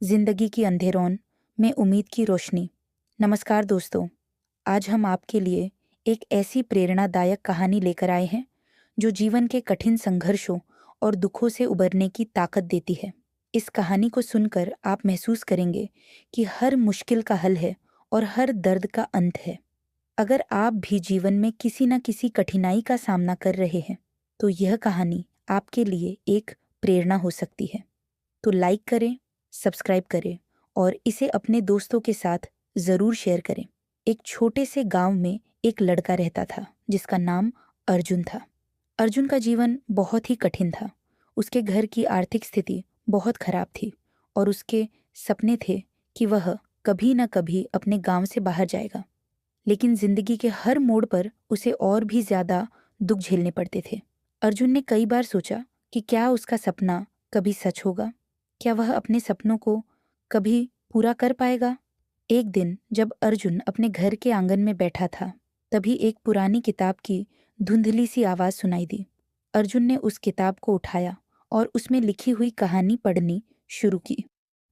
जिंदगी की अंधेरों में उम्मीद की रोशनी। नमस्कार दोस्तों, आज हम आपके लिए एक ऐसी प्रेरणादायक कहानी लेकर आए हैं जो जीवन के कठिन संघर्षों और दुखों से उबरने की ताकत देती है। इस कहानी को सुनकर आप महसूस करेंगे कि हर मुश्किल का हल है और हर दर्द का अंत है। अगर आप भी जीवन में किसी न किसी कठिनाई का सामना कर रहे हैं तो यह कहानी आपके लिए एक प्रेरणा हो सकती है। तो लाइक करें, सब्सक्राइब करें और इसे अपने दोस्तों के साथ ज़रूर शेयर करें। एक छोटे से गांव में एक लड़का रहता था जिसका नाम अर्जुन था। अर्जुन का जीवन बहुत ही कठिन था। उसके घर की आर्थिक स्थिति बहुत खराब थी और उसके सपने थे कि वह कभी न कभी अपने गांव से बाहर जाएगा। लेकिन जिंदगी के हर मोड़ पर उसे और भी ज्यादा दुख झेलने पड़ते थे। अर्जुन ने कई बार सोचा कि क्या उसका सपना कभी सच होगा, क्या वह अपने सपनों को कभी पूरा कर पाएगा। एक दिन जब अर्जुन अपने घर के आंगन में बैठा था, तभी एक पुरानी किताब की धुंधली सी आवाज सुनाई दी। अर्जुन ने उस किताब को उठाया और उसमें लिखी हुई कहानी पढ़नी शुरू की।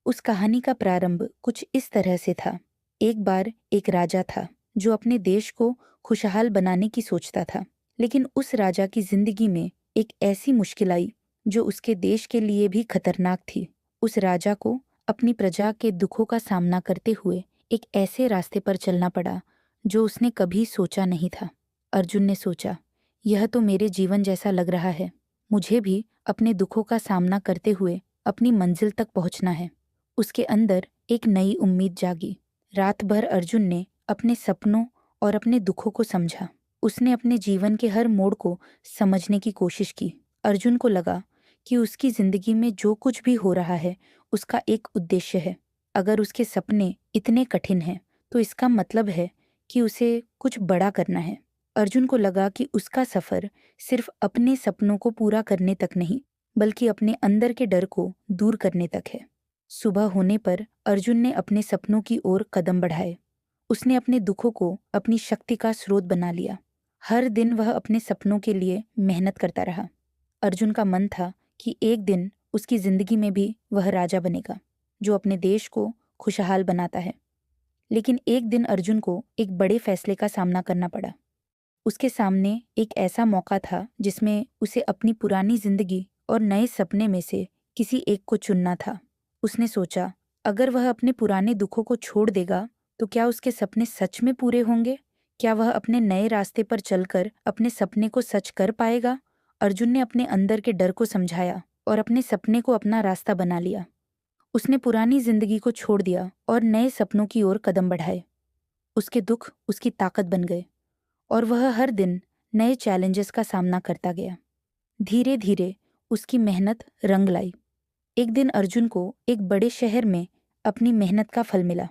उस कहानी का प्रारंभ कुछ इस तरह से था। एक बार एक राजा था जो अपने देश को खुशहाल बनाने की सोचता था, लेकिन उस राजा की जिंदगी में एक ऐसी मुश्किल आई जो उसके देश के लिए भी खतरनाक थी। उस राजा को अपनी प्रजा के दुखों का सामना करते हुए एक ऐसे रास्ते पर चलना पड़ा जो उसने कभी सोचा नहीं था। अर्जुन ने सोचा, यह तो मेरे जीवन जैसा लग रहा है। मुझे भी अपने दुखों का सामना करते हुए अपनी मंजिल तक पहुंचना है। उसके अंदर एक नई उम्मीद जागी। रात भर अर्जुन ने अपने सपनों और अपने दुखों को समझा। उसने अपने जीवन के हर मोड़ को समझने की कोशिश की। अर्जुन को लगा कि उसकी जिंदगी में जो कुछ भी हो रहा है उसका एक उद्देश्य है। अगर उसके सपने इतने कठिन हैं तो इसका मतलब है कि उसे कुछ बड़ा करना है। अर्जुन को लगा कि उसका सफर सिर्फ अपने सपनों को पूरा करने तक नहीं, बल्कि अपने अंदर के डर को दूर करने तक है। सुबह होने पर अर्जुन ने अपने सपनों की ओर कदम बढ़ाए। उसने अपने दुखों को अपनी शक्ति का स्रोत बना लिया। हर दिन वह अपने सपनों के लिए मेहनत करता रहा। अर्जुन का मन था कि एक दिन उसकी जिंदगी में भी वह राजा बनेगा जो अपने देश को खुशहाल बनाता है। लेकिन एक दिन अर्जुन को एक बड़े फैसले का सामना करना पड़ा। उसके सामने एक ऐसा मौका था जिसमें उसे अपनी पुरानी जिंदगी और नए सपने में से किसी एक को चुनना था। उसने सोचा, अगर वह अपने पुराने दुखों को छोड़ देगा तो क्या उसके सपने सच में पूरे होंगे? क्या वह अपने नए रास्ते पर चलकर अपने सपने को सच कर पाएगा? अर्जुन ने अपने अंदर के डर को समझाया और अपने सपने को अपना रास्ता बना लिया। उसने पुरानी जिंदगी को छोड़ दिया और नए सपनों की ओर कदम बढ़ाए। उसके दुख उसकी ताकत बन गए और वह हर दिन नए चैलेंजेस का सामना करता गया। धीरे धीरे उसकी मेहनत रंग लाई। एक दिन अर्जुन को एक बड़े शहर में अपनी मेहनत का फल मिला।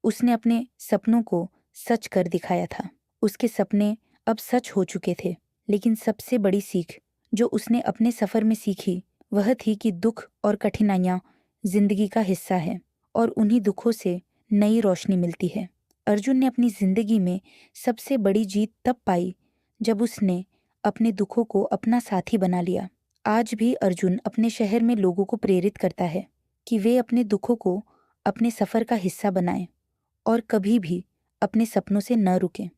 उसने अपने सपनों को सच कर दिखाया था। उसके सपने अब सच हो चुके थे, लेकिन सबसे बड़ी सीख जो उसने अपने सफर में सीखी वह थी कि दुख और कठिनाइयां जिंदगी का हिस्सा है और उन्हीं दुखों से नई रोशनी मिलती है। अर्जुन ने अपनी जिंदगी में सबसे बड़ी जीत तब पाई जब उसने अपने दुखों को अपना साथी बना लिया। आज भी अर्जुन अपने शहर में लोगों को प्रेरित करता है कि वे अपने दुखों को अपने सफर का हिस्सा बनाएं और कभी भी अपने सपनों से न रुकें।